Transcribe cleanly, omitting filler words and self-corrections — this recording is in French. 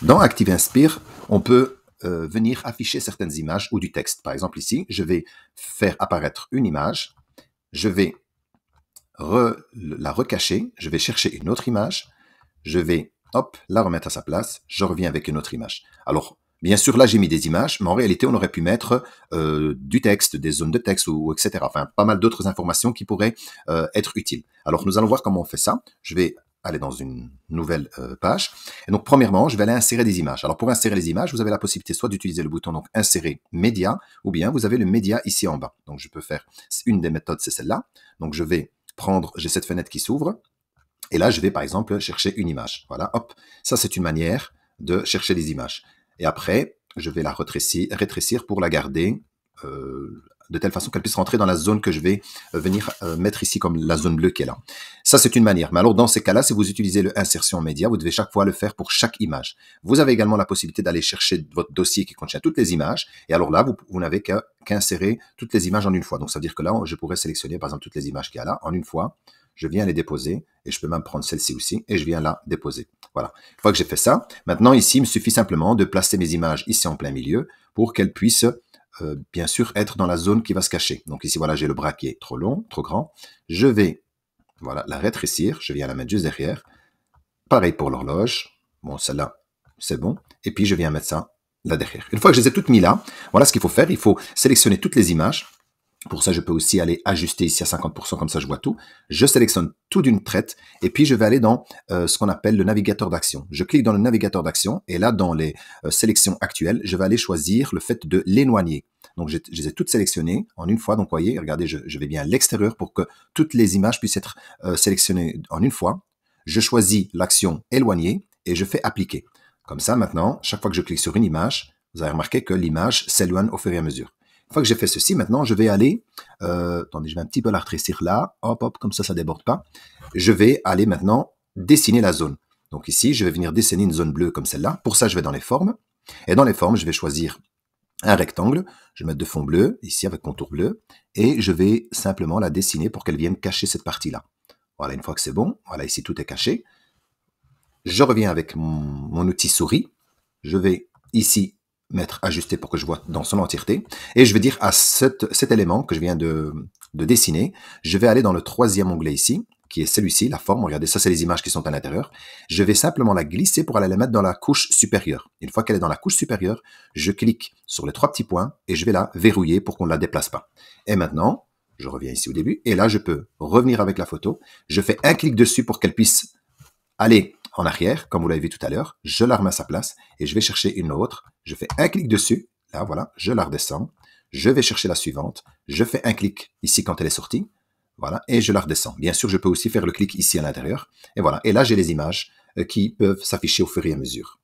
Dans Active Inspire, on peut venir afficher certaines images ou du texte. Par exemple, ici, je vais faire apparaître une image, je vais la recacher, je vais chercher une autre image, je vais, hop, la remettre à sa place, je reviens avec une autre image. Alors, bien sûr, là, j'ai mis des images, mais en réalité, on aurait pu mettre du texte, des zones de texte, ou etc. Enfin, pas mal d'autres informations qui pourraient être utiles. Alors, nous allons voir comment on fait ça. Je vais aller dans une nouvelle page. Et donc, premièrement, je vais aller insérer des images. Alors, pour insérer les images, vous avez la possibilité soit d'utiliser le bouton donc insérer média, ou bien vous avez le média ici en bas. Donc, je peux faire une des méthodes, c'est celle-là. Donc, je vais prendre, j'ai cette fenêtre qui s'ouvre. Et là, je vais par exemple chercher une image. Voilà, hop. Ça, c'est une manière de chercher des images. Et après, je vais la rétrécir pour la garder de telle façon qu'elle puisse rentrer dans la zone que je vais venir mettre ici comme la zone bleue qui est là. Ça, c'est une manière. Mais alors, dans ces cas-là, si vous utilisez le insertion média, vous devez chaque fois le faire pour chaque image. Vous avez également la possibilité d'aller chercher votre dossier qui contient toutes les images. Et alors là, vous n'avez qu'insérer toutes les images en une fois. Donc, ça veut dire que là, je pourrais sélectionner, par exemple, toutes les images qu'il y a là en une fois. Je viens les déposer et je peux même prendre celle-ci aussi et je viens la déposer. Voilà. Une fois que j'ai fait ça, maintenant ici, il me suffit simplement de placer mes images ici en plein milieu pour qu'elles puissent bien sûr être dans la zone qui va se cacher. Donc ici, voilà, j'ai le bras qui est trop long, trop grand. Je vais voilà, la rétrécir, je viens la mettre juste derrière. Pareil pour l'horloge. Bon, celle-là, c'est bon. Et puis, je viens mettre ça là derrière. Une fois que je les ai toutes mis là, voilà ce qu'il faut faire. Il faut sélectionner toutes les images. Pour ça, je peux aussi aller ajuster ici à 50%, comme ça je vois tout. Je sélectionne tout d'une traite et puis je vais aller dans ce qu'on appelle le navigateur d'action. Je clique dans le navigateur d'action et là, dans les sélections actuelles, je vais aller choisir le fait de l'éloigner. Donc, je les ai toutes sélectionnées en une fois. Donc, vous voyez, regardez, je vais bien à l'extérieur pour que toutes les images puissent être sélectionnées en une fois. Je choisis l'action éloigner et je fais appliquer. Comme ça, maintenant, chaque fois que je clique sur une image, vous avez remarqué que l'image s'éloigne au fur et à mesure. Une fois que j'ai fait ceci, maintenant, je vais aller... attendez, je vais un petit peu la rétrécir là. Hop, hop, comme ça ne déborde pas. Je vais aller maintenant dessiner la zone. Donc ici, je vais venir dessiner une zone bleue comme celle-là. Pour ça, je vais dans les formes. Et dans les formes, je vais choisir un rectangle. Je vais mettre de fond bleu, ici avec contour bleu. Et je vais simplement la dessiner pour qu'elle vienne cacher cette partie-là. Voilà, une fois que c'est bon, voilà, ici, tout est caché. Je reviens avec mon outil souris. Je vais ici mettre ajuster pour que je vois dans son entièreté. Et je vais dire à cet élément que je viens de dessiner, je vais aller dans le troisième onglet ici, qui est celui-ci, la forme. Regardez, ça, c'est les images qui sont à l'intérieur. Je vais simplement la glisser pour aller la mettre dans la couche supérieure. Une fois qu'elle est dans la couche supérieure, je clique sur les trois petits points et je vais la verrouiller pour qu'on ne la déplace pas. Et maintenant, je reviens ici au début, et là, je peux revenir avec la photo. Je fais un clic dessus pour qu'elle puisse aller en arrière, comme vous l'avez vu tout à l'heure, je la remets à sa place et je vais chercher une autre. Je fais un clic dessus, là voilà, je la redescends. Je vais chercher la suivante. Je fais un clic ici quand elle est sortie, voilà, et je la redescends. Bien sûr, je peux aussi faire le clic ici à l'intérieur, et voilà. Et là, j'ai les images qui peuvent s'afficher au fur et à mesure.